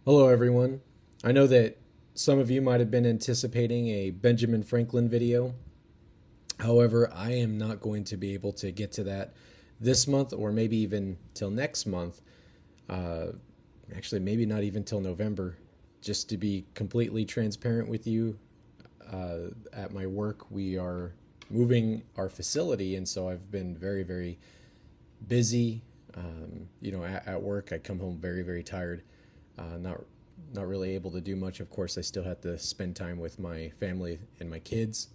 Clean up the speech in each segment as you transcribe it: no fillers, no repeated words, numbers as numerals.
Hello, everyone. I know that some of you might have been anticipating a Benjamin Franklin video. However, I am not going to be able to get to that this month or maybe even till next month. Uh, Actually, maybe not even till November. Just to be completely transparent with you, at my work, we are moving our facility, and so I've been very, very busy. At work, I come home very, very tired, not really able to do much. Of course, I still have to spend time with my family and my kids,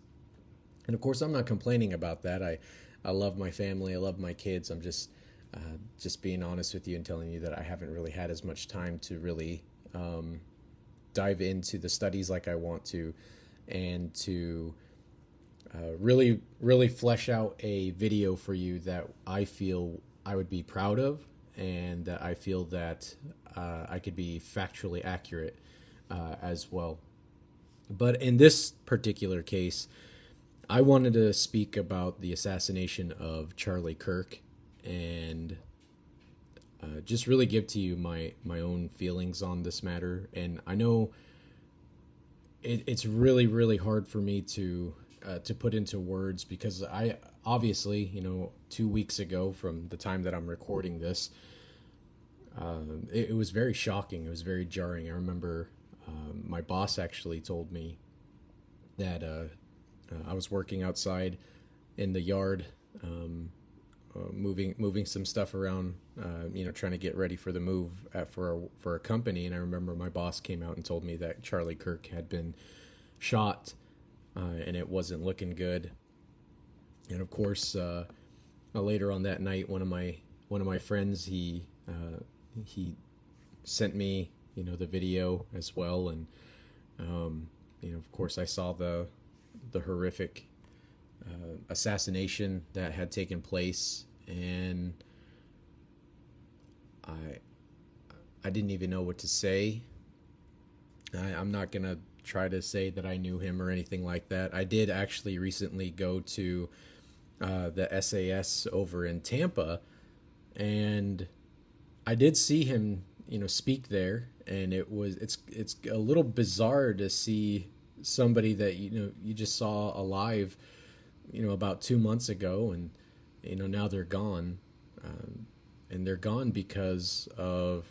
and of course, I'm not complaining about that. I love my family. I love my kids. I'm just being honest with you and telling you that I haven't really had as much time to really dive into the studies like I want to, and to really flesh out a video for you that I feel I would be proud of, and that I feel that I could be factually accurate as well. But in this particular case, I wanted to speak about the assassination of Charlie Kirk, and just really give to you my own feelings on this matter. And I know it's really hard for me to put into words, because I obviously, 2 weeks ago from the time that I'm recording this, it was very shocking. It was very jarring. I remember my boss actually told me that I was working outside in the yard, moving some stuff around, trying to get ready for the move for a company. And I remember my boss came out and told me that Charlie Kirk had been shot, and it wasn't looking good. And of course, later on that night, one of my friends, he sent me the video as well. And of course, I saw the horrific assassination that had taken place, and I didn't even know what to say. I'm not gonna try to say that I knew him or anything like that. I did actually recently go to the SAS over in Tampa, and I did see him, speak there, and it's a little bizarre to see somebody that you just saw alive, about 2 months ago, and now they're gone, and they're gone because of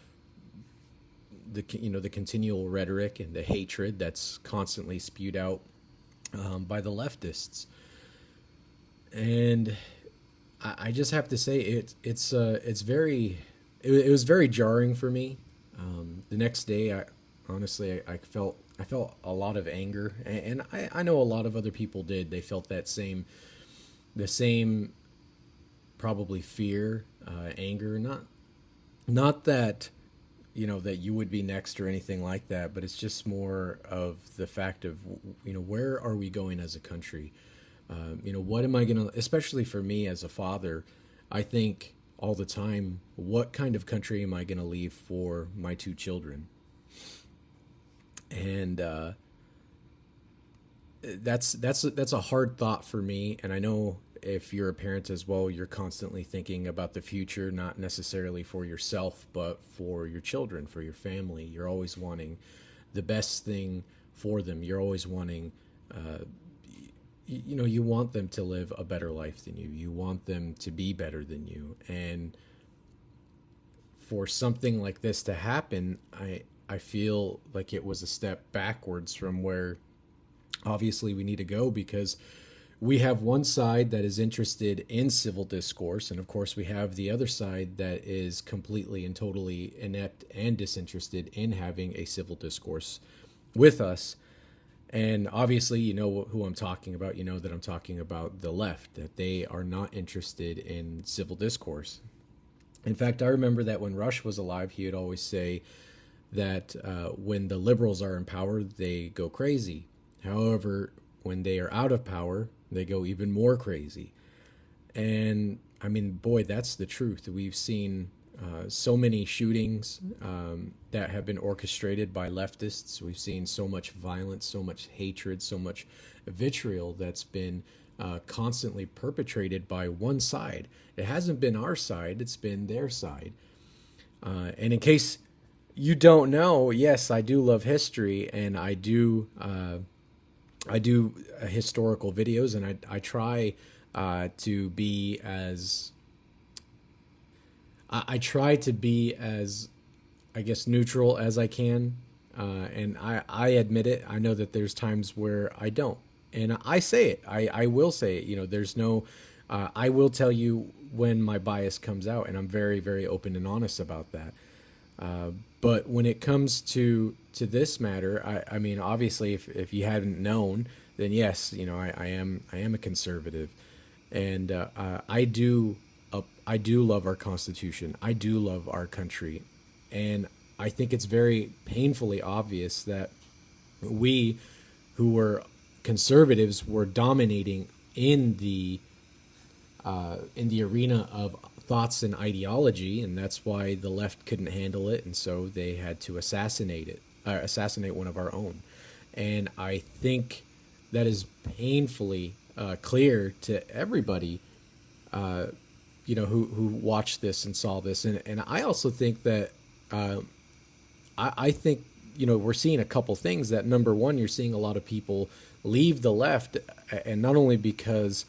the continual rhetoric and the hatred that's constantly spewed out by the leftists. And I just have to say it was very jarring for me. The next day, I felt a lot of anger, and I know a lot of other people did. They felt the same probably fear, anger. Not that that you would be next or anything like that, but it's just more of the fact of where are we going as a country? What am I gonna? Especially for me as a father, I think all the time, what kind of country am I gonna leave for my two children? And that's a hard thought for me. And I know if you're a parent as well, you're constantly thinking about the future, not necessarily for yourself, but for your children, for your family. You're always wanting the best thing for them. You're always wanting, you want them to live a better life than you. You want them to be better than you. And for something like this to happen, I feel like it was a step backwards from where obviously we need to go, because we have one side that is interested in civil discourse, and of course we have the other side that is completely and totally inept and disinterested in having a civil discourse with us. And obviously, you know who I'm talking about. You know that I'm talking about the left, that they are not interested in civil discourse. In fact, I remember that when Rush was alive, he would always say that when the liberals are in power, they go crazy. However, when they are out of power, they go even more crazy. And I mean, boy, that's the truth. We've seen so many shootings that have been orchestrated by leftists. We've seen so much violence, so much hatred, so much vitriol that's been constantly perpetrated by one side. It hasn't been our side, it's been their side. And in case you don't know, yes, I do love history, and I do historical videos, and I try to be as I try to be as, I guess, neutral as I can. And I admit it. I know that there's times where I don't. And I say it. I will say it. You know, there's no, I will tell you when my bias comes out, and I'm very, very open and honest about that. But when it comes to this matter, I mean, obviously, if you hadn't known, then yes, you know, I am a conservative, and I do love our Constitution. I do love our country, and I think it's very painfully obvious that we, who were conservatives, were dominating in the arena of thoughts and ideology, and that's why the left couldn't handle it, and so they had to assassinate one of our own. And I think that is painfully clear to everybody, who watched this and saw this, and I also think that I think we're seeing a couple things. That number one, you're seeing a lot of people leave the left, and not only because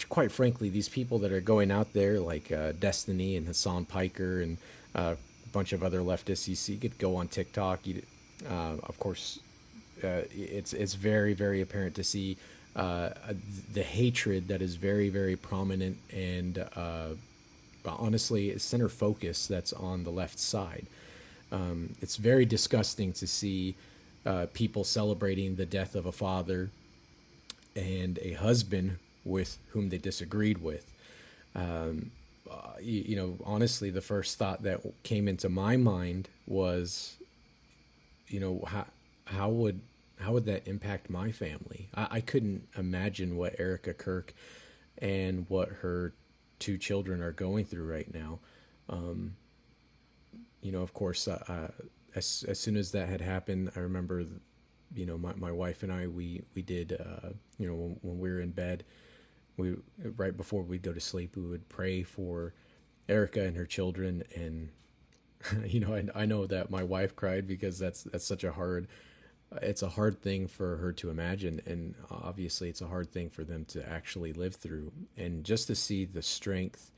quite frankly, these people that are going out there like Destiny and Hassan Piker and a bunch of other leftists, you could go on TikTok. Of course, it's very, very apparent to see the hatred that is very, very prominent and honestly center focus that's on the left side. It's very disgusting to see people celebrating the death of a father and a husband with whom they disagreed with. Honestly, the first thought that came into my mind was, how would that impact my family? I couldn't imagine what Erica Kirk and what her two children are going through right now. Of course, as soon as that had happened, I remember, my wife and I, we did, when we were in bed, we right before we'd go to sleep, we would pray for Erica and her children. And, I know that my wife cried because that's such it's a hard thing for her to imagine. And obviously it's a hard thing for them to actually live through. And just to see the strength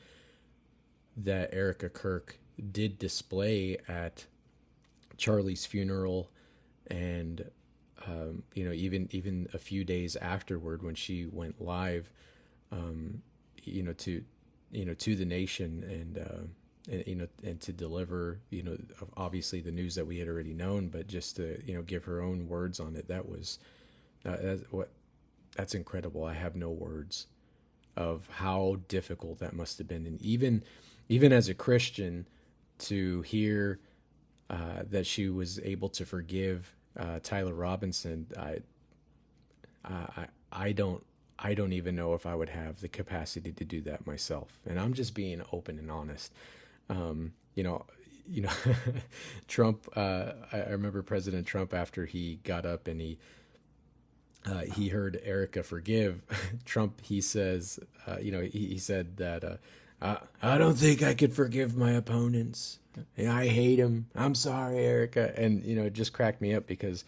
that Erica Kirk did display at Charlie's funeral, and even a few days afterward when she went live, to the nation, and to deliver, obviously the news that we had already known, but just to give her own words on it. That's incredible. I have no words of how difficult that must have been, and even as a Christian, to hear that she was able to forgive Tyler Robinson. I don't even know if I would have the capacity to do that myself. And I'm just being open and honest. Um, you know, Trump. I remember President Trump, after he got up and he heard Erica forgive Trump. He says, he said that I don't think I could forgive my opponents. I hate him. I'm sorry, Erica. And it just cracked me up because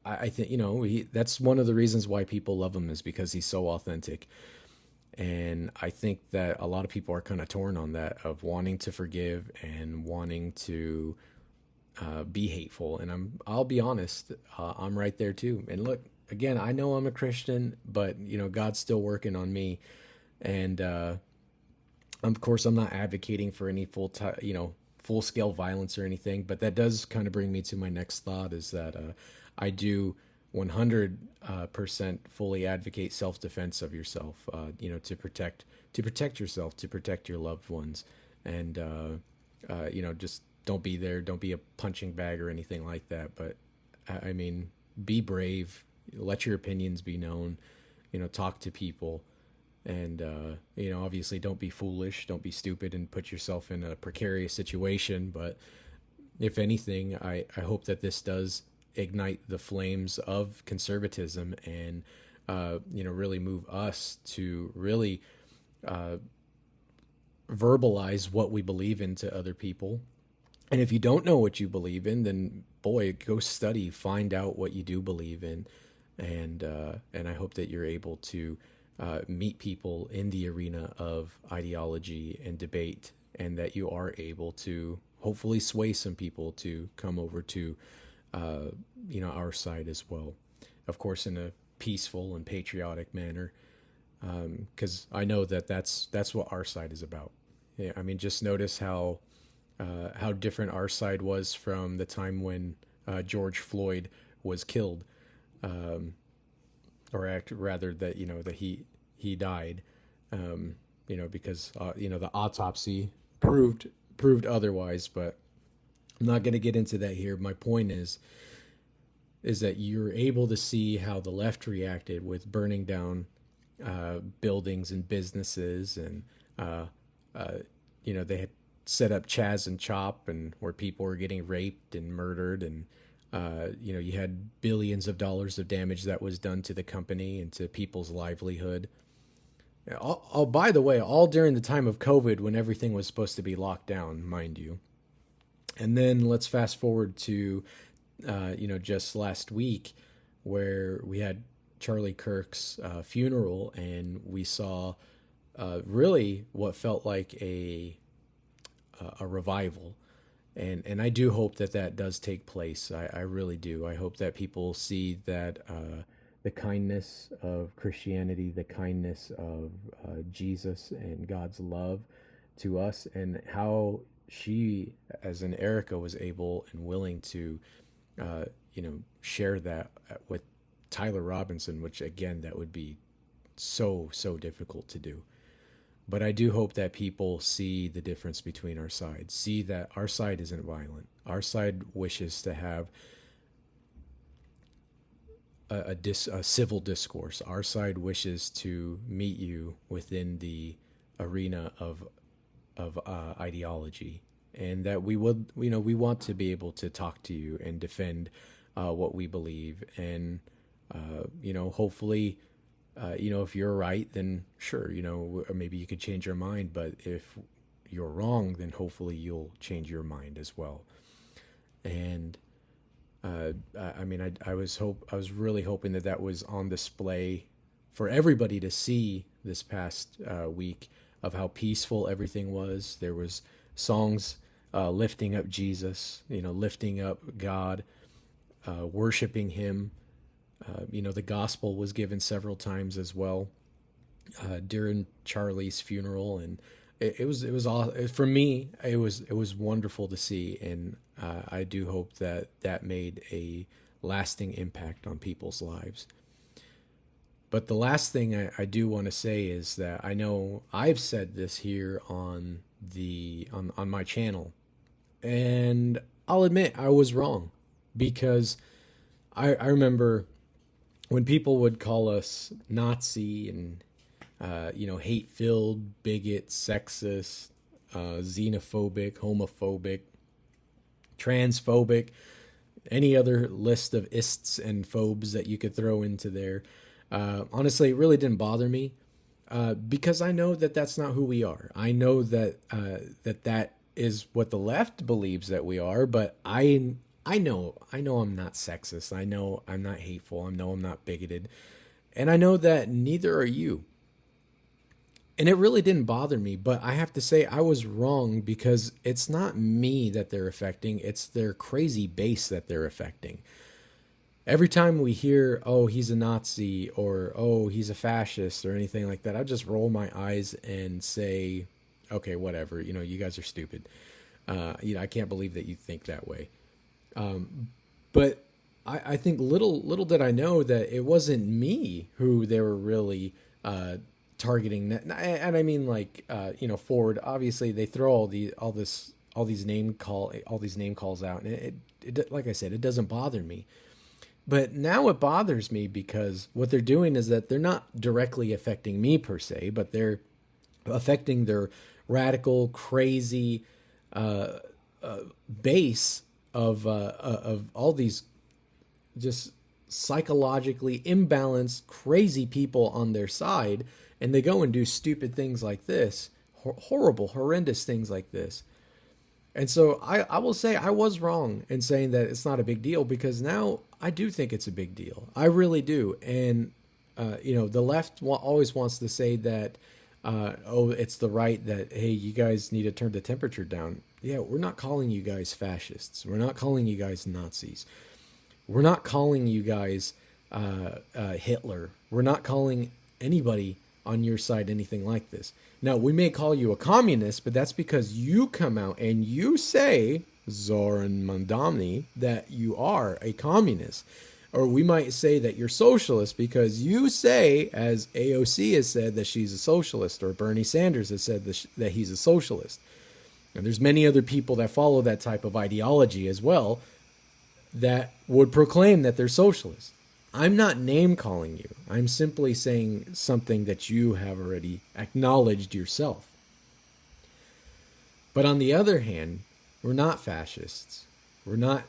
I think that's one of the reasons why people love him, is because he's so authentic. And I think that a lot of people are kind of torn on that, of wanting to forgive and wanting to be hateful. And I'll be honest, I'm right there too. And look, again, I know I'm a Christian, but God's still working on me. And of course, I'm not advocating for any full scale violence or anything. But that does kind of bring me to my next thought, is that I do 100% fully advocate self-defense of yourself, to protect yourself, to protect your loved ones. And just don't be there, don't be a punching bag or anything like that. But I mean, be brave, let your opinions be known, talk to people. And obviously don't be foolish, don't be stupid and put yourself in a precarious situation. But if anything, I hope that this does ignite the flames of conservatism, and really move us to really verbalize what we believe in to other people, And if you don't know what you believe in, then boy, go study, find out what you do believe in, and I hope that you're able to meet people in the arena of ideology and debate, and that you are able to hopefully sway some people to come over to uh, our side as well. Of course, in a peaceful and patriotic manner, because I know that that's what our side is about. Yeah, I mean, just notice how different our side was from the time when George Floyd was killed, or rather that that he died, because the autopsy proved otherwise. But I'm not going to get into that here. My point is that you're able to see how the left reacted with burning down buildings and businesses, and uh, they had set up Chaz and Chop, and where people were getting raped and murdered, and you had billions of dollars of damage that was done to the company and to people's livelihood. All, by the way, all during the time of COVID, when everything was supposed to be locked down, mind you. And then let's fast forward to just last week, where we had Charlie Kirk's funeral, and we saw really what felt like a revival. And I do hope that that does take place. I really do. I hope that people see that the kindness of Christianity, the kindness of Jesus and God's love to us, and how she, as an Erica, was able and willing to, share that with Tyler Robinson, which again, that would be so difficult to do. But I do hope that people see the difference between our sides, see that our side isn't violent. Our side wishes to have a civil discourse. Our side wishes to meet you within the arena of ideology, and that we would, we want to be able to talk to you and defend what we believe, and hopefully. If you're right, then sure, maybe you could change your mind. But if you're wrong, then hopefully you'll change your mind as well. And I mean, I was really hoping that that was on display for everybody to see this past week, of how peaceful everything was. There was songs lifting up Jesus, lifting up God, worshiping Him. The gospel was given several times as well during Charlie's funeral, and it was all, for me. It was wonderful to see, and I do hope that that made a lasting impact on people's lives. But the last thing I do want to say is that I know I've said this here on my channel, and I'll admit I was wrong, because I remember when people would call us Nazi and hate-filled, bigot, sexist, xenophobic, homophobic, transphobic, any other list of ists and phobes that you could throw into there. Honestly, it really didn't bother me, because I know that that's not who we are. I know that that is what the left believes that we are, but I know I'm not sexist. I know I'm not hateful. I know I'm not bigoted. And I know that neither are you. And it really didn't bother me, but I have to say I was wrong, because it's not me that they're affecting. It's their crazy base that they're affecting. Every time we hear, oh, he's a Nazi, or oh, he's a fascist, or anything like that, I just roll my eyes and say, okay, whatever. You guys are stupid. I can't believe that you think that way. But I think little did I know that it wasn't me who they were really targeting. And I mean, like, Ford. Obviously, they throw all these name calls out, and it like I said, it doesn't bother me. But now it bothers me, because what they're doing is that they're not directly affecting me per se, but they're affecting their radical, crazy base of all these just psychologically imbalanced, crazy people on their side, and they go and do stupid things like this, horrible, horrendous things like this. And so I will say I was wrong in saying that it's not a big deal, because now I do think it's a big deal. I really do. And, the left always wants to say that, oh, it's the right that, hey, you guys need to turn the temperature down. Yeah, we're not calling you guys fascists. We're not calling you guys Nazis. We're not calling you guys Hitler. We're not calling anybody on your side anything like this. Now, we may call you a communist, but that's because you come out and you say, Zoran Mandamni, that you are a communist. Or we might say that you're socialist because you say, as AOC has said, that she's a socialist, or Bernie Sanders has said that he's a socialist. And there's many other people that follow that type of ideology as well that would proclaim that they're socialists. I'm not name calling you. I'm simply saying something that you have already acknowledged yourself. But on the other hand, we're not fascists. We're not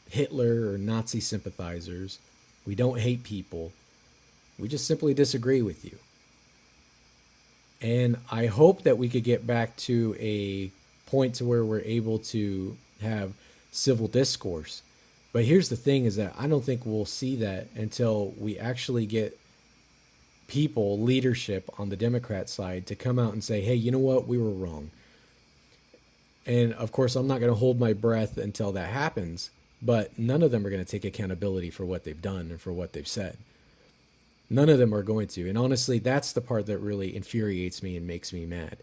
Hitler or Nazi sympathizers. We don't hate people. We just simply disagree with you. And I hope that we could get back to a point to where we're able to have civil discourse. But here's the thing, is that I don't think we'll see that until we actually get people, leadership on the Democrat side, to come out and say, hey, you know what? We were wrong. And of course, I'm not going to hold my breath until that happens, but none of them are going to take accountability for what they've done and for what they've said. None of them are going to. And honestly, that's the part that really infuriates me and makes me mad.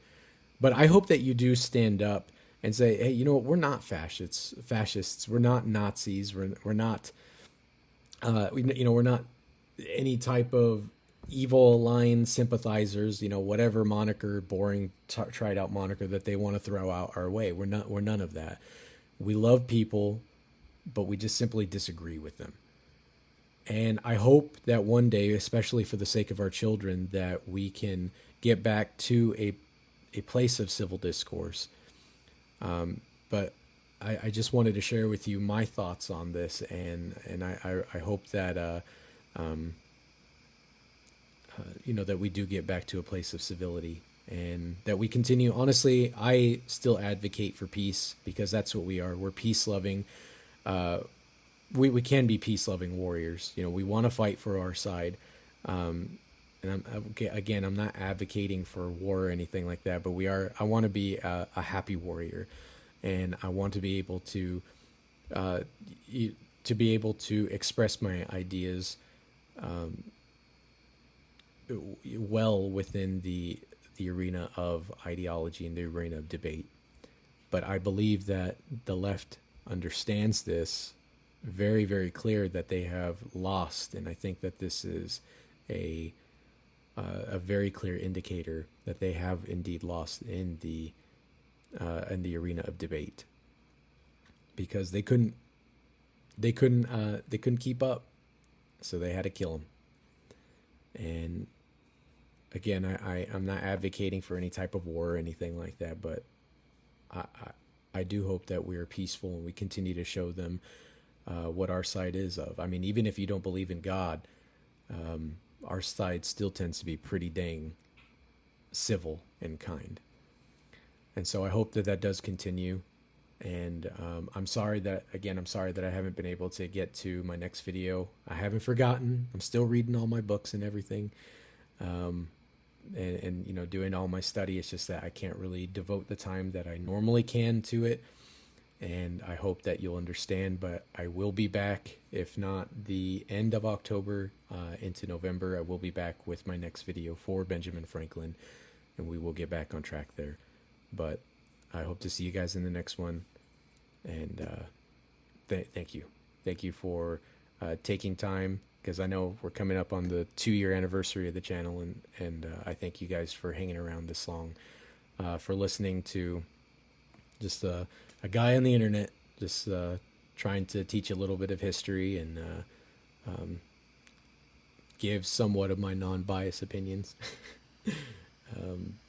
But I hope that you do stand up and say, hey, you know what? We're not fascists. We're not Nazis. We're not, we're not any type of evil line sympathizers. Whatever moniker, boring, tried out moniker that they want to throw out our way. We're none of that. We love people, but we just simply disagree with them. And I hope that one day, especially for the sake of our children, that we can get back to a place of civil discourse. But I just wanted to share with you my thoughts on this, and I hope that that we do get back to a place of civility, and that we continue. Honestly, I still advocate for peace, because that's what we are. We're peace loving. We can be peace loving warriors. We want to fight for our side. And I'm not advocating for war or anything like that, but I want to be a happy warrior, and I want to be able to express my ideas well within the arena of ideology and the arena of debate. But I believe that the left understands this very, very clear, that they have lost, and I think that this is a very clear indicator that they have indeed lost in the arena of debate, because they couldn't keep up, so they had to kill him. And again, I'm not advocating for any type of war or anything like that, but I do hope that we are peaceful and we continue to show them what our side is of. I mean, even if you don't believe in God, our side still tends to be pretty dang civil and kind. And so I hope that does continue. And I'm sorry that I haven't been able to get to my next video. I haven't forgotten. I'm still reading all my books and everything. And doing all my study. It's just that I can't really devote the time that I normally can to it. And I hope that you'll understand, but I will be back, if not the end of October into November. I will be back with my next video for Benjamin Franklin, and we will get back on track there. But I hope to see you guys in the next one, and thank you. Thank you for taking time, because I know we're coming up on the 2-year anniversary of the channel, and I thank you guys for hanging around this long, for listening to just a guy on the internet just trying to teach a little bit of history and give somewhat of my non-biased opinions.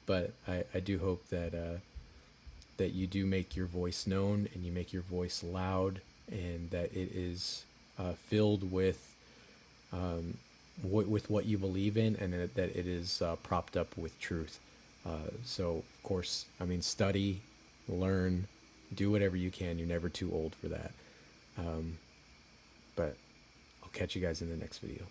But I do hope that you do make your voice known, and you make your voice loud, and that it is filled with what you believe in, and that it is propped up with truth. So, of course, study, learn, Do whatever you can. You're never too old for that. But I'll catch you guys in the next video.